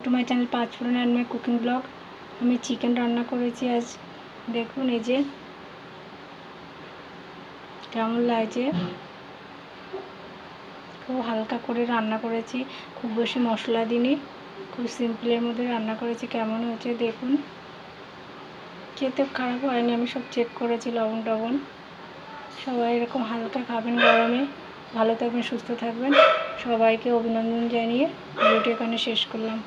To my channel panch phoron and my cooking blog. আমি chicken রান্না করেছি আজ। দেখুন এই যে কেমন লাগছে, খুব হালকা করে রান্না করেছি, খুব বেশি মশলা দিইনি, খুব সিম্পলের মধ্যে রান্না করেছি। কেমন হয়েছে দেখুন, খেতে খারাপ হয়নি, আমি সব চেক করেছি লবণ টবণ। সবাই এরকম হালকা খাবেন গরমে। ভালো থাকবেন, সুস্থ থাকবেন। সবাইকে অভিনন্দন জানিয়ে ভিডিওটি এখানে শেষ করলাম।